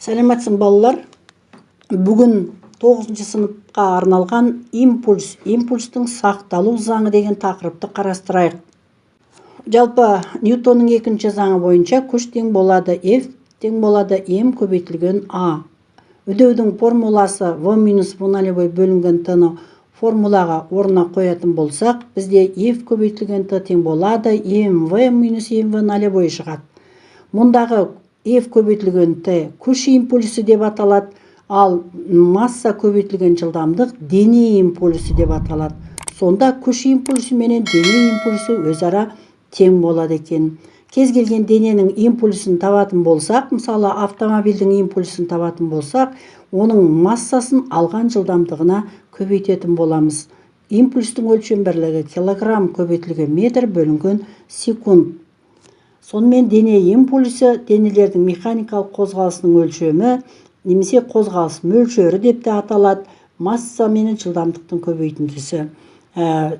Сәлеметсің балалар. Бүгін 9 сыныпқа арналған импульстың сақталу заңы деген тақырыпты қарастырайық. Жалпы Ньютонның екінші заңы бойынша күш тең болады F тең болады М көбейтілген А. Үдеудің формуласы V минус V нолевой бөлінген T-ны формулаға орнына қоятын болсақ, бізде F көбейтілген T тең болады mv минус mv нолевой шығады. Мұндағы F көбейтілген T күш импульсі деп аталады, ал масса көбейтілген жылдамдық дене импульсі деп аталады. Сонда күш импульсі менен дене импульсі өзара тең болады екен. Кез келген дененің импульсін табатын болсақ, мысалы автомобильдің импульсін табатын болсақ, оның массасын алған жылдамдығына көбейтетін боламыз. Импульстің өлшем бірлігі килограмм көбейтілген метр бөлінген секунд. Сонымен дене импульсі денелердің механикалық қозғалысының өлшемі немесе қозғалыс мөлшері деп те аталады. Масса менен жылдамдықтың көбейтіндісі.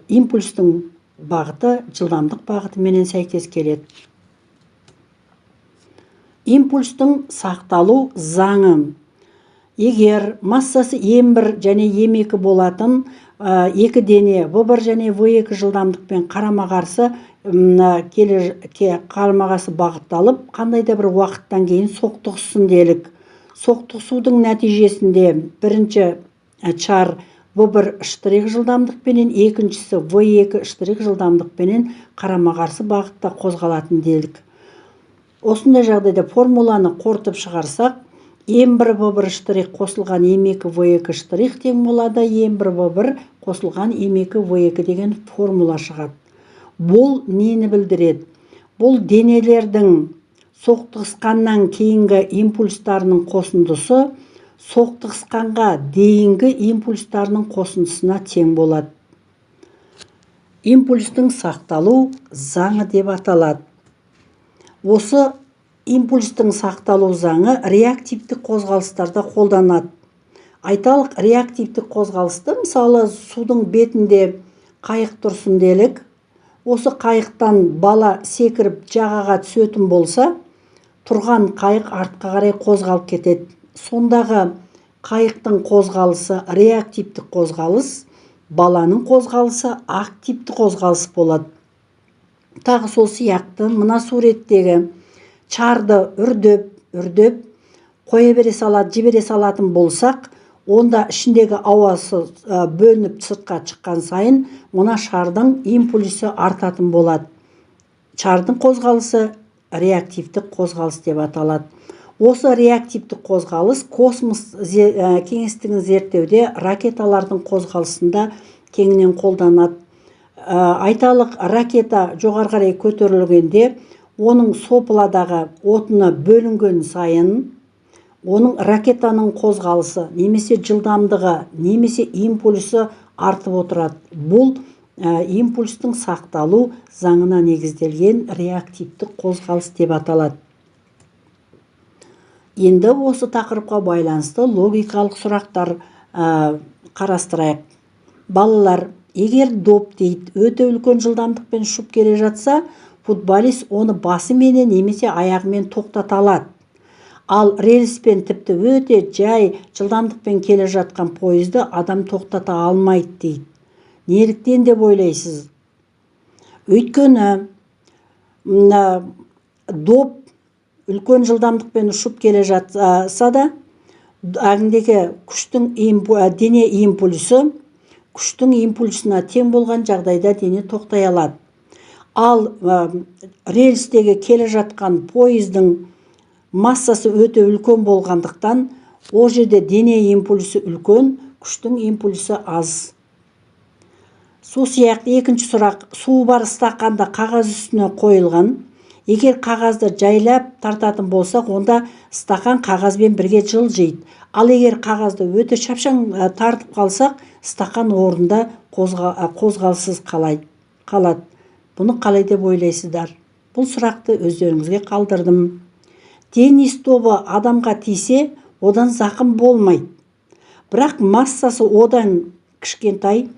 Импульстың бағыты жылдамдық бағыты менен сәйкес келеді. Импульстың сақталу заңы. Егер массасы М1 және М2 болатын екі дене V1 және V2 жылдамдықпен қарама-қарсы бағытталып, қандай да бір уақыттан кейін соқтығыссын делік. Соқтығысудың нәтижесінде бірінші шар V1 штрих жылдамдықпенен, екіншісі V2 штрих жылдамдықпенен қарама-қарсы бағытта қозғалатын делік. Осындай жағдайда формуланы қорытып шығарсақ, М1 V1 штрих қосылған М2 V2 штрих тең болады М1 V1 қосылған М2 V2 деген формула шығады. Бұл нені білдіреді? Бұл денелердің соқтығысқаннан кейінгі импульстарының қосындысы соқтығысқанға дейінгі импульстарының қосындысына тең болады. Импульстың сақталу заңы деп аталады. Осы импульстың сақталу заңы реактивтік қозғалыстарда қолданады. Айталық, реактивтік қозғалысты, мысалы, судың бетінде қайық тұрсын делік. Осы қайықтан бала секіріп жағаға түсетін болса, тұрған қайық артқа қарай қозғалып кетеді. Сондағы қайықтың қозғалысы реактивтік қозғалыс, баланың қозғалысы активті қозғалыс болады. Тағы сол сияқты мына суреттегі шарды үрдеп қоя бере салады, жібере салатын болсақ, онда ішіндегі ауасы бөлініп сыртқа шыққан сайын мына шардың импульсі артатын болады. Шардың қозғалысы реактивтік қозғалыс деп аталады. Осы реактивтік қозғалыс космос кеңістігін зерттеуде ракеталардың қозғалысында кеңінен қолданады. Айталық, ракета жоғары қарай көтерілгенде оның сопыладағы отыны бөлінген сайын, оның ракетаның қозғалысы, немесе жылдамдығы, немесе импульсі артып отырады. Бұл импульстың сақталу заңына негізделген реактивтік қозғалыс деп аталады. Енді осы тақырыпқа байланысты логикалық сұрақтар қарастырайық. Балалар, егер доп дейді өте үлкен жылдамдықпен ұшып келе жатса, футболист оны басы менен немесе аяғымен тоқтата алады. Ал рельспен тіпті өте жай жылдамдықпен келе жатқан пойызды адам тоқтата алмайды дейді. Неліктен деп ойлайсыз? Өйткені доп үлкен жылдамдықпен ұшып келе жатса да, ағындегі дене импульсі күштің импульсына тең болған жағдайда дене тоқтай алады. Ал рельстегі келе жатқан пойыздың массасы өте үлкен болғандықтан, ол жерде дене импульсі үлкен, күштің импульсі аз. Сол сияқты екінші сұрақ, су бар стақанда қағаз үстіне қойылған. Егер қағазды жайлап тартатын болсақ, онда стақан қағазбен бірге жылжиды. Ал егер қағазды өте шапшаң тартып қалсақ, стақан орнында қозғалыссыз қалады. Бұны қалай деп ойлайсыздар? Бұл сұрақты өздеріңізге қалдырдым. Теннис тобы адамға тисе, одан зақым болмайды. Бірақ массасы одан кішкентай,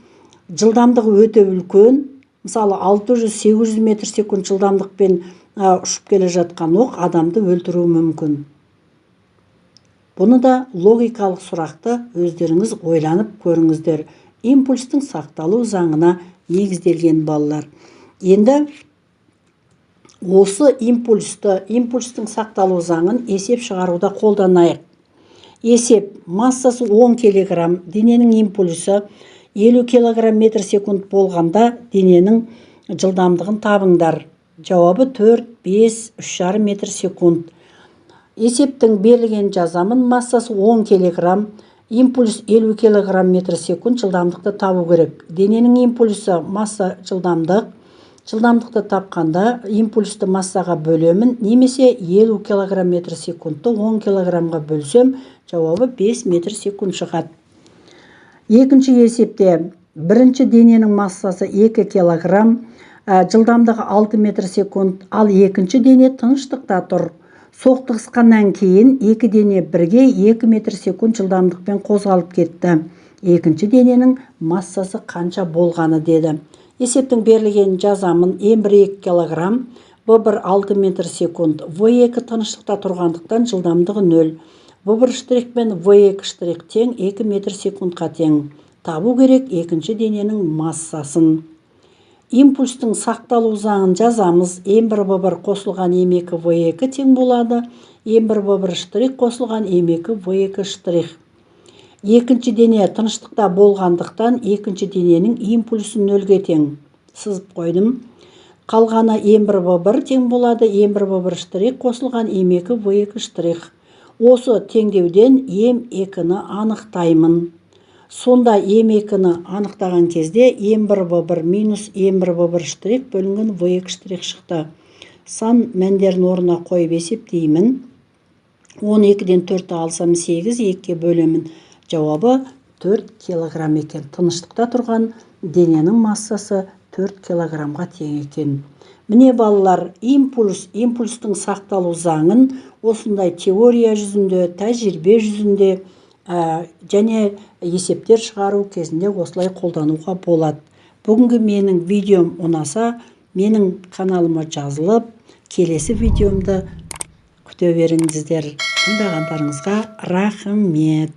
жылдамдығы өте үлкен, мысалы 600-800 метр секунд жылдамдықпен ұшып келе жатқан оқ адамды өлтіруі мүмкін. Бұны да логикалық сұрақты өздеріңіз ойланып көріңіздер. Импульстың сақталу заңына негізделген балалар. Енді осы импульстың сақталу заңын есеп шығаруда қолданайық. Есеп: массасы 10 кг, дененің импульсы 50 кг метр секунд болғанда дененің жылдамдығын табыңдар. Жауабы 4, 5, 3,5 метр секунд. Есептің берілген жазамын: массасы 10 кг, импульс 50 кг метр секунд, жылдамдықты табу керек. Дененің импульсы масса жылдамдықты тапқанда импульсті массаға бөлемін, немесе 50 кг метр секундты 10 кг-ға бөлсем, жауабы 5 метр секунд шығады. Екінші есепте бірінші дененің массасы 2 кг, жылдамдығы 6 метр секунд, ал екінші дене тыныштықта тұр. Соқтығысқаннан кейін екі дене бірге 2 метр секунд жылдамдықпен қозғалып кетті. Екінші дененің массасы қанша болғаны деді. Есептің берілген жазамын: М1 2 кг, В1 6 метр секунд, В2 тыныштықта тұрғандықтан жылдамдығы 0. В1 штрих пен В2 штрих тең 2 метр секундқа тең. Табу керек екінші дененің массасын. Импульстың сақталу заңын жазамыз: М1 В1 қосылған М2 В2 тең болады М1 В1 штрих қосылған М2 В2 штрих. Екінші дене тыныштықта болғандықтан екінші дененің импульсы 0-ге тең. Сызып қойдым. Қалғаны М1 В1 тең болады М1 В1 штрих қосылған М2 В2 штрих. Осы теңдеуден М2-ні анықтаймын. Сонда М2-ні анықтаған кезде М1 В1 минус М1 В1 штрих бөлінген В2 штрих шықты. Сан мәндерін орнына қойып есептеймін. 12-ден 4 алсам 8, 2-ге бөлемін. Жауабы 4 кг екен. Тыныштықта тұрған дененің массасы 4 кг-ға тең екен. Міне балалар, импульстың сақталу заңын осындай теория жүзінде, тәжірибе жүзінде және есептер шығару кезінде осылай қолдануға болады. Бүгінгі менің видеом ұнаса, менің каналыма жазылып, келесі видеомды күте беріңіздер. Тыңдағандарыңызға рахмет.